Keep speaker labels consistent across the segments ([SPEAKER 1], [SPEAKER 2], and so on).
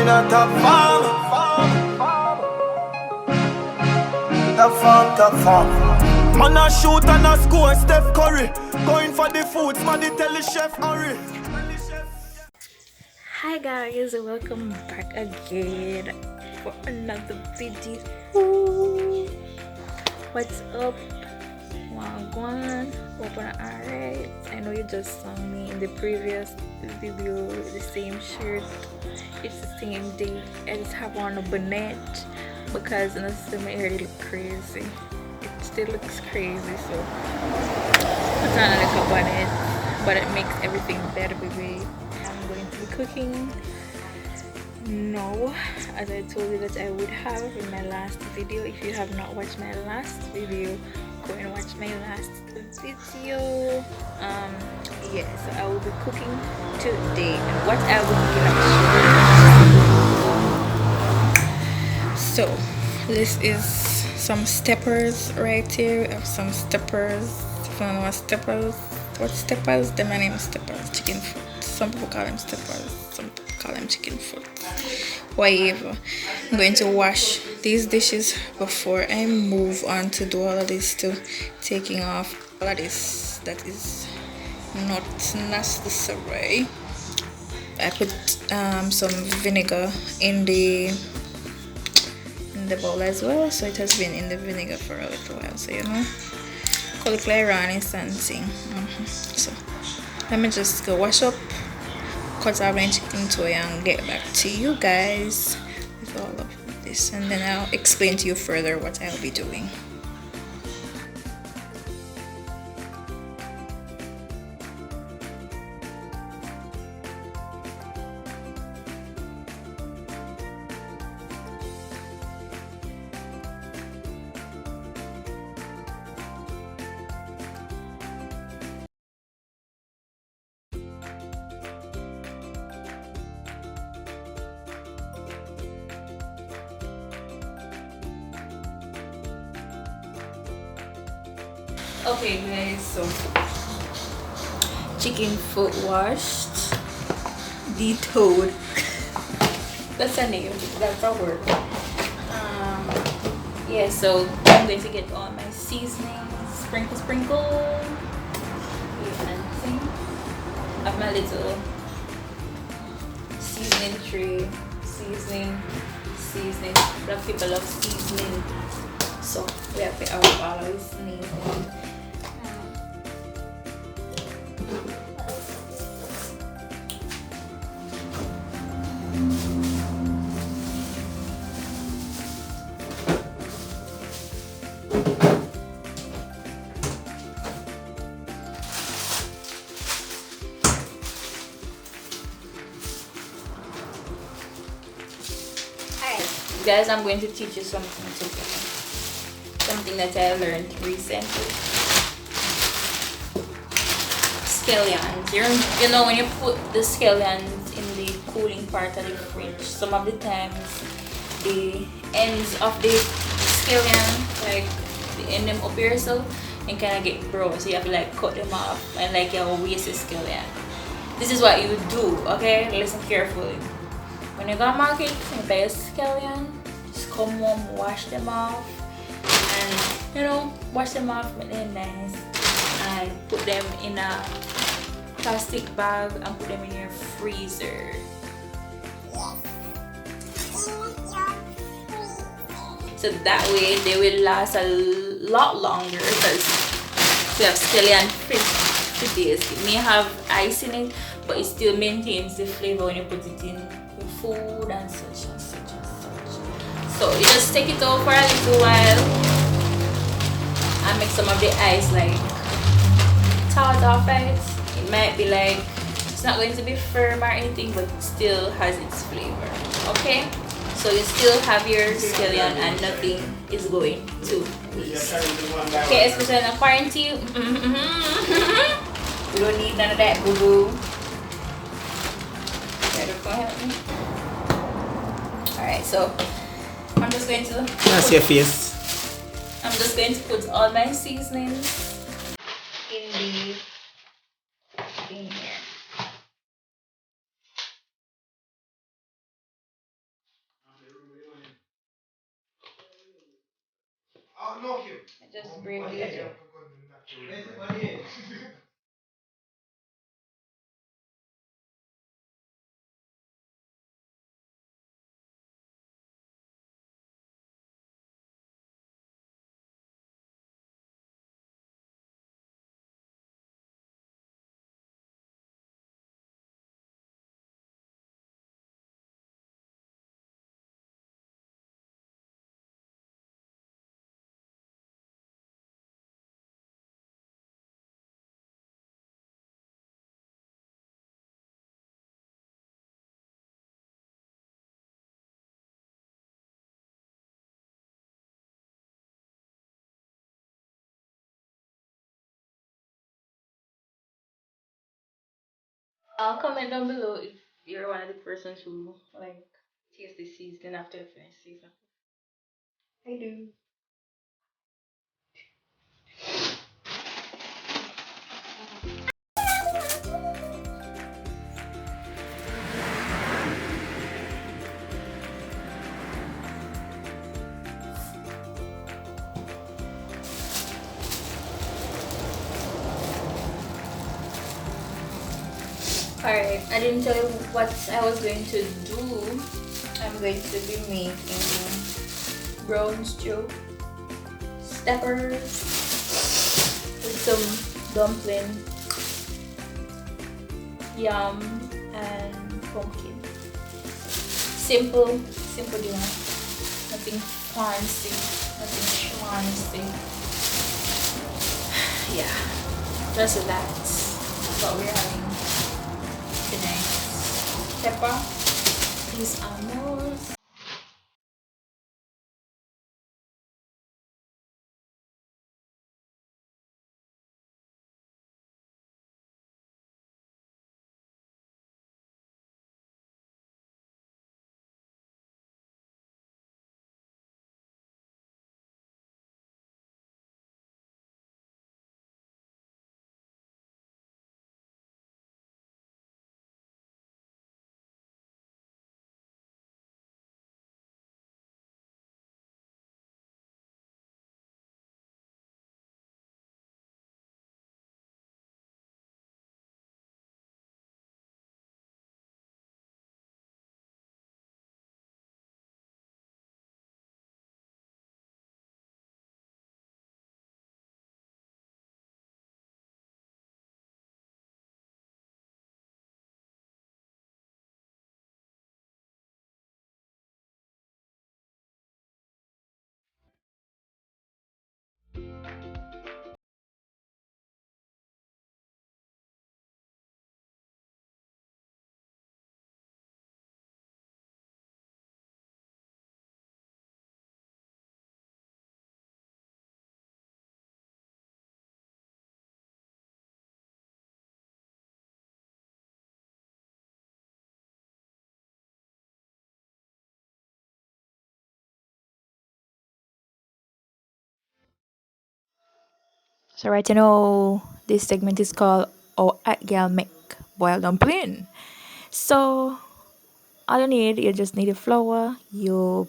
[SPEAKER 1] in a top farm. Top farm. Man a shoot and a score, Steph Curry. Going for the foods, man, they tell the chef hurry.
[SPEAKER 2] Hi guys, welcome back again for another video. Ooh. What's up? Wagwan, hope you're alright. I know you just saw me in the previous video with the same shirt. It's the same day. I just have on a bonnet because in the summer it really look crazy. It still looks crazy, so put on a little bonnet, but it makes everything better, baby. I'm going to be cooking now, as I told you that I would have in my last video. If you have not watched my last video, go and watch my last video. Yeah, so I will be cooking today, and what I will be cooking. So this is some steppers right here. I have some steppers. If you don't know what steppers, the my name is steppers, chicken foot. Some people call them steppers, some people call them chicken foot, whatever. I'm going to wash these dishes before I move on to do all of this, to taking off all of this that is not necessary. I put some vinegar in the bowl as well, so it has been in the vinegar for a little while, so you know, and something. So let me just go wash up, cut out my chicken toy, and get back to you guys with all of this, and then I'll explain to you further what I'll be doing. Okay guys, so chicken foot washed, detoed. That's a name, that's a word. Yeah, so I'm going to get all my seasonings, sprinkle. You can see. I have my little seasoning tray, seasoning. A lot of people love seasoning, so we have to have all of this seasoning. Guys, I'm going to teach you something today. Something that I learned recently. Scallions. You know, when you put the scallions in the cooling part of the fridge, some of the times the ends of the scallion, like the end them up here, so and kind of get brown. So you have to like cut them off and like you waste the scallion. This is what you do, okay? Listen carefully. When you go to market, you buy a scallion, just come home, wash them off, and you know, wash them off, make them nice, and put them in a plastic bag and put them in your freezer. So that way they will last a lot longer, because we have scallion for days. It may have ice in it, but it still maintains the flavor when you put it in food and such. So you just take it out for a little while and make some of the ice like thaw off it. It might be like, it's not going to be firm or anything, but it still has its flavor. Okay, so you still have your scallion and nothing is going to waste. Okay, especially in a quarantine. We don't need none of that boo-boo. Help me. Alright, so I'm just going to,
[SPEAKER 1] That's your face.
[SPEAKER 2] I'm just going to put all my seasonings in the thing here. Just briefly. Comment down below if you're one of the persons who like taste the seasoning after you finish seasoning. I do. Alright, I didn't tell you what I was going to do. I'm going to be making brown stew, steppers, with some dumpling, yam, and pumpkin. Simple dinner. Nothing fancy, nothing schmancy. Yeah, just that's what we're having tonight. Pepper, these almonds. So right now, this segment is called "Oh, at Girl Make Boiled Dumpling." So all you need, you just need a flour, your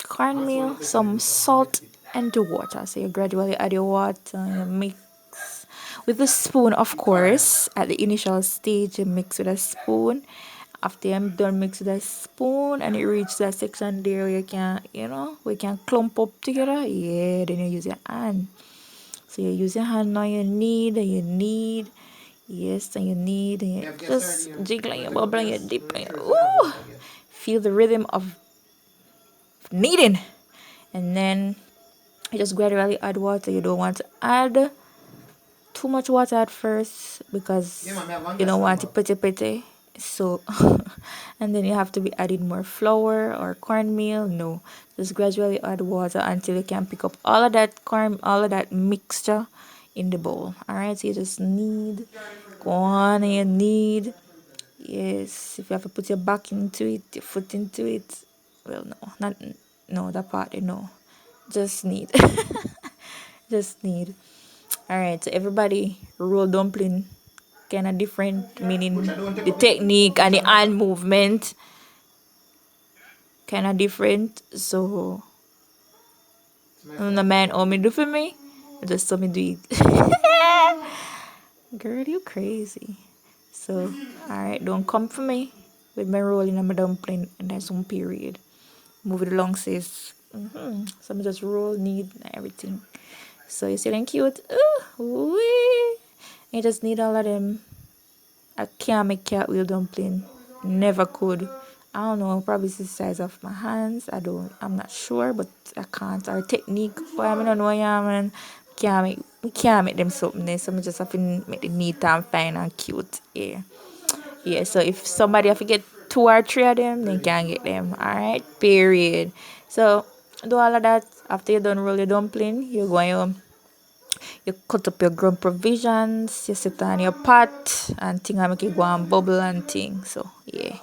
[SPEAKER 2] cornmeal, some salt, and the water. So you gradually add your water, you mix with a spoon, of course. At the initial stage, you mix with a spoon. After I'm done mix with a spoon and it reaches that section there where you can, we can clump up together. Yeah, then you use your hand. So you use your hand now, yes, and you need, and you just jiggle and you bubble and you dip and you, ooh, feel the rhythm of kneading. And then you just gradually add water. You don't want to add too much water at first because you don't want it pretty. So, and then you have to be adding more flour or cornmeal. No, just gradually add water until you can pick up all of that all of that mixture in the bowl. All right, so you just need go on and you need, yes. If you have to put your back into it, your foot into it, well, no, not no that part. No, just need, just need. All right, so everybody roll dumpling kind of different, meaning the technique and the hand movement kind of different. So the man all me do for me, Just saw me do it. Girl, you crazy. So, alright, don't come for me with my rolling on my dumpling and then some period. Move it along, sis. So, I just roll, need everything. So, you see them cute? Ooh, wee. You just need all of them. I can't make cartwheel dumpling. Never could. I don't know, probably it's the size of my hands. I'm not sure, but I can't. Our technique, but I don't know, yeah, man. We can't make them something there, so I just have to make it neat and fine and cute. Yeah. Yeah, so if somebody have to get 2 or 3 of them, then can get them. Alright, period. So do all of that. After you done roll your dumpling, you're going home. You cut up your ground provisions, you set on your pot and thing I make it go and bubble and thing. So yeah.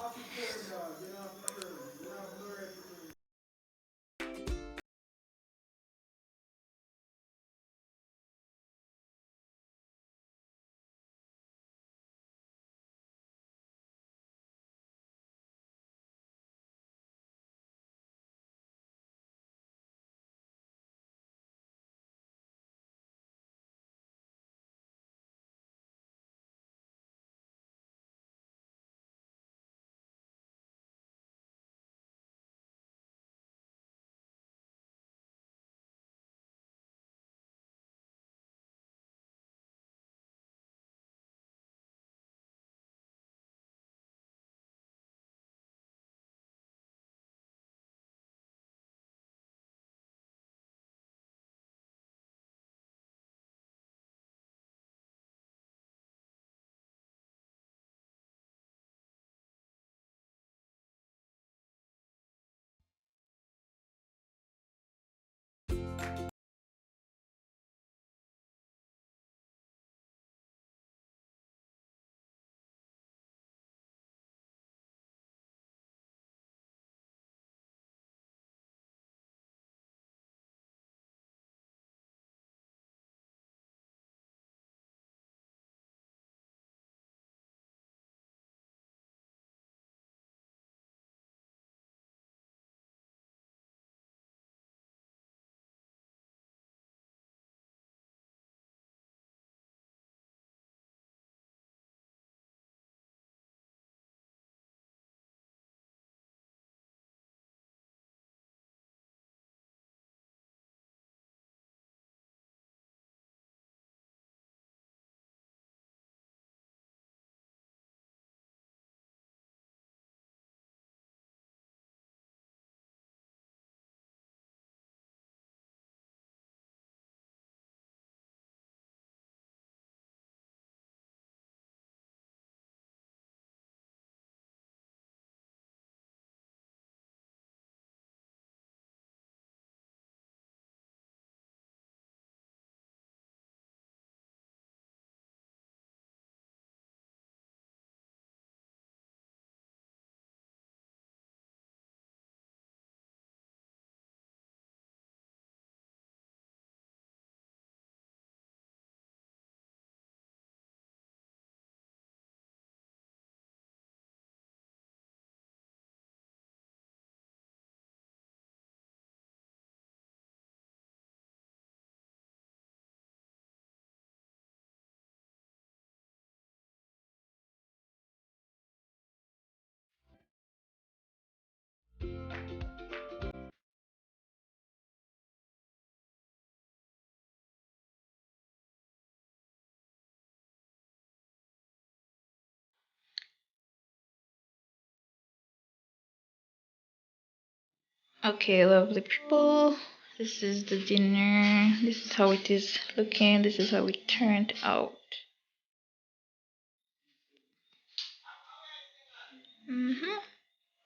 [SPEAKER 2] Okay, lovely people. This is the dinner. This is how it is looking. This is how it turned out.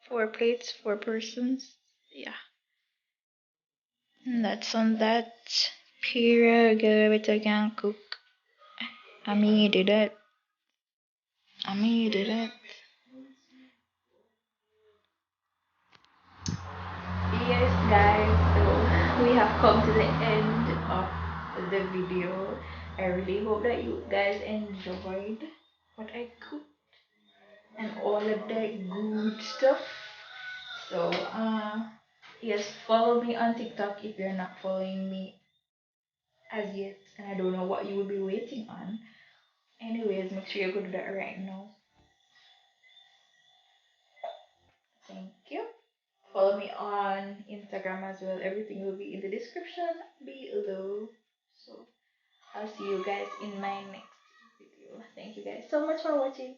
[SPEAKER 2] 4 plates, 4 persons. Yeah. And that's on that. Period. Get it can cook. I mean, did it. Did it. Yes, guys. So we have come to the end of the video. I really hope that you guys enjoyed what I cooked and all of that good stuff. So, yes, follow me on TikTok if you're not following me. as yet, and I don't know what you will be waiting on. Anyways, make sure you go do that right now. Thank you. Follow me on Instagram as well. Everything will be in the description below. So I'll see you guys in my next video. Thank you guys so much for watching.